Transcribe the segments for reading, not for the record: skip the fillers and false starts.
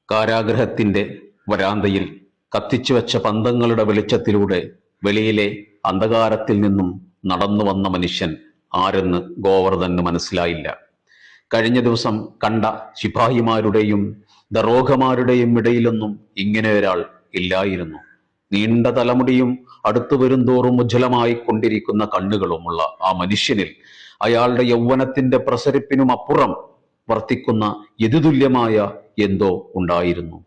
കാരാഗൃഹത്തിന്റെ വരാന്തയിൽ കത്തിച്ചുവെച്ച പന്തങ്ങളുടെ വെളിച്ചത്തിലൂടെ വെളിയിലെ അന്ധകാരത്തിൽ നിന്നും നടന്നു വന്ന മനുഷ്യൻ ആരെന്ന് ഗോവർദ്ധന് മനസ്സിലായില്ല. കഴിഞ്ഞ ദിവസം കണ്ട ശിപായിമാരുടെയും ദറോഗമാരുടെയും ഇടയിലൊന്നും ഇങ്ങനെ ഒരാൾ ഇല്ലായിരുന്നു. നീണ്ട തലമുടിയും അടുത്തു വരുംതോറും ഉജ്ജ്വലമായി കൊണ്ടിരിക്കുന്ന കണ്ണുകളുമുള്ള ആ മനുഷ്യനിൽ അയാളുടെ യൗവനത്തിന്റെ പ്രസരിപ്പിനും അപ്പുറം വർത്തിക്കുന്ന യതുതുല്യമായ എന്തോ ഉണ്ടായിരുന്നു.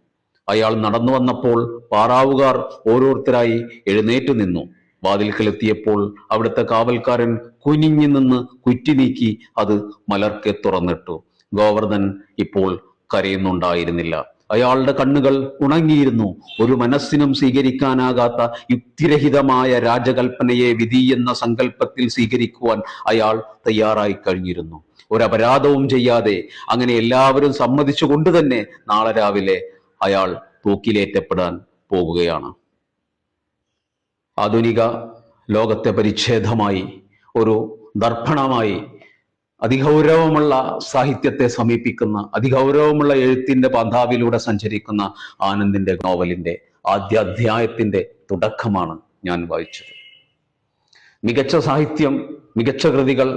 അയാൾ നടന്നു വന്നപ്പോൾ പാറാവുകാർ ഓരോരുത്തരായി എഴുന്നേറ്റു നിന്നു. വാതിൽക്കലെത്തിയപ്പോൾ അവിടുത്തെ കാവൽക്കാരൻ കുനിഞ്ഞു നിന്ന് കുറ്റി നീക്കി അത് മലർക്കെ തുറന്നിട്ടു. ഗോവർദ്ധൻ ഇപ്പോൾ കരയുന്നുണ്ടായിരുന്നില്ല. അയാളുടെ കണ്ണുകൾ ഉണങ്ങിയിരുന്നു. ഒരു മനസ്സിനും സ്വീകരിക്കാനാകാത്ത യുക്തിരഹിതമായ രാജകൽപ്പനയെ വിധി എന്ന സങ്കല്പത്തിൽ സ്വീകരിക്കുവാൻ അയാൾ തയ്യാറായി കഴിഞ്ഞിരുന്നു. ഒരപരാധവും ചെയ്യാതെ അങ്ങനെ എല്ലാവരും സമ്മതിച്ചുകൊണ്ട് തന്നെ നാളെ രാവിലെ അയാൾ തൂക്കിലേറ്റപ്പെടാൻ പോകുകയാണ്. ആധുനിക ലോകത്തെ പരിച്ഛേദമായി, ഒരു ദർപ്പണമായി, അതിഗൗരവമുള്ള സാഹിത്യത്തെ സമീപിക്കുന്ന, അതിഗൗരവമുള്ള എഴുത്തിന്റെ പന്ഥാവിലൂടെ സഞ്ചരിക്കുന്ന ആനന്ദിന്റെ നോവലിന്റെ ആദ്യ അധ്യായത്തിന്റെ തുടക്കമാണ് ഞാൻ വായിച്ചത്. മികച്ച സാഹിത്യം, മികച്ച കൃതികൾ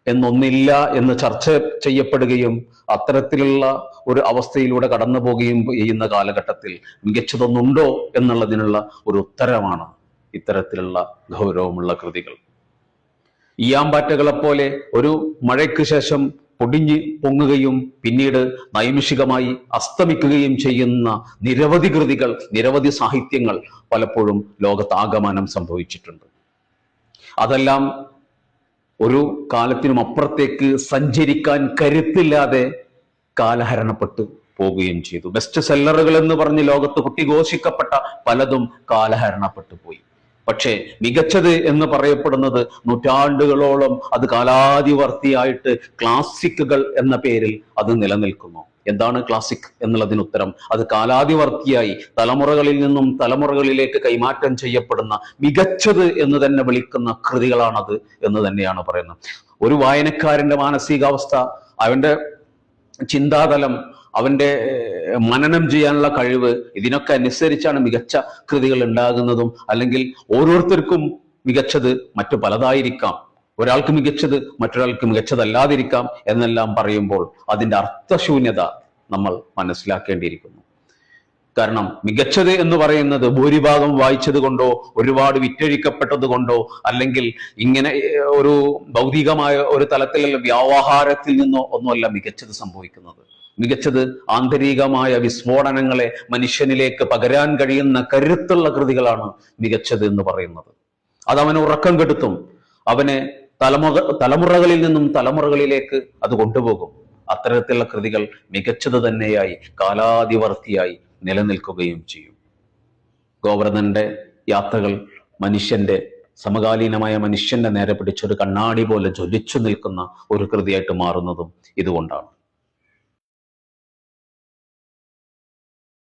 എന്നൊന്നില്ല എന്ന് ചർച്ച ചെയ്യപ്പെടുകയും അത്തരത്തിലുള്ള ഒരു അവസ്ഥയിലൂടെ കടന്നു പോവുകയും ചെയ്യുന്ന കാലഘട്ടത്തിൽ മികച്ചതൊന്നുണ്ടോ എന്നുള്ളതിനുള്ള ഒരു ഉത്തരമാണ് ഇത്തരത്തിലുള്ള ഗൗരവമുള്ള കൃതികൾ. ഈയാമ്പാറ്റകളെപ്പോലെ ഒരു മഴയ്ക്ക് ശേഷം പൊടിഞ്ഞ് പൊങ്ങുകയും പിന്നീട് നൈമിഷികമായി അസ്തമിക്കുകയും ചെയ്യുന്ന നിരവധി കൃതികൾ, നിരവധി സാഹിത്യങ്ങൾ പലപ്പോഴും ലോകത്താകമാനം സംഭവിച്ചിട്ടുണ്ട്. അതെല്ലാം ഒരു കാലത്തിനും അപ്പുറത്തേക്ക് സഞ്ചരിക്കാൻ കരുത്തില്ലാതെ കാലഹരണപ്പെട്ടു പോവുകയും ചെയ്തു. ബെസ്റ്റ് സെല്ലറുകൾ എന്ന് പറഞ്ഞ് ലോകത്ത് കുട്ടിഘോഷിക്കപ്പെട്ട പലതും കാലഹരണപ്പെട്ടു പോയി. പക്ഷേ മികച്ചത് എന്ന് പറയപ്പെടുന്നത് നൂറ്റാണ്ടുകളോളം അത് കാലാതിവർത്തിയായിട്ട് ക്ലാസിക്കുകൾ എന്ന പേരിൽ അത് നിലനിൽക്കുന്നു. എന്താണ് ക്ലാസിക് എന്നുള്ളതിന് ഉത്തരം, അത് കാലാതിവർത്തിയായി തലമുറകളിൽ നിന്നും തലമുറകളിലേക്ക് കൈമാറ്റം ചെയ്യപ്പെടുന്ന മികച്ചത് എന്ന് തന്നെ വിളിക്കുന്ന കൃതികളാണത് എന്ന് തന്നെയാണ് പറയുന്നത്. ഒരു വായനക്കാരന്റെ മാനസികാവസ്ഥ, അവന്റെ ചിന്താതലം, അവന്റെ മനനം ചെയ്യാനുള്ള കഴിവ്, ഇതിനൊക്കെ അനുസരിച്ചാണ് മികച്ച കൃതികൾ ഉണ്ടാകുന്നതും. അല്ലെങ്കിൽ ഓരോരുത്തർക്കും മികച്ചത് മറ്റു പലതായിരിക്കാം, ഒരാൾക്ക് മികച്ചത് മറ്റൊരാൾക്ക് മികച്ചതല്ലാതിരിക്കാം എന്നെല്ലാം പറയുമ്പോൾ അതിൻ്റെ അർത്ഥശൂന്യത നമ്മൾ മനസ്സിലാക്കേണ്ടിയിരിക്കുന്നു. കാരണം മികച്ചത് എന്ന് പറയുന്നത് ഭൂരിഭാഗം വായിച്ചത് കൊണ്ടോ ഒരുപാട് വിറ്റഴിക്കപ്പെട്ടത് കൊണ്ടോ അല്ലെങ്കിൽ ഇങ്ങനെ ഒരു ഭൗതികമായ ഒരു തലത്തിലുള്ള വ്യാവഹാരത്തിൽ നിന്നോ ഒന്നുമല്ല മികച്ചത് സംഭവിക്കുന്നത്. മികച്ചത് ആന്തരികമായ വിസ്ഫോടനങ്ങളെ മനുഷ്യനിലേക്ക് പകരാൻ കഴിയുന്ന കരുത്തുള്ള കൃതികളാണ് മികച്ചത് എന്ന് പറയുന്നത്. അത് അവനെ ഉറക്കം കെടുത്തും, അവനെ തലമുറകളിൽ നിന്നും തലമുറകളിലേക്ക് അത് കൊണ്ടുപോകും. അത്തരത്തിലുള്ള കൃതികൾ മികച്ചത് തന്നെയായി കാലാതിവർത്തിയായി നിലനിൽക്കുകയും ചെയ്യും. ഗോവർദ്ധന്റെ യാത്രകൾ മനുഷ്യന്റെ, സമകാലീനമായ മനുഷ്യന്റെ നേരെ പിടിച്ചൊരു കണ്ണാടി പോലെ ജ്വലിച്ചു നിൽക്കുന്ന ഒരു കൃതിയായിട്ട് മാറുന്നതും ഇതുകൊണ്ടാണ്.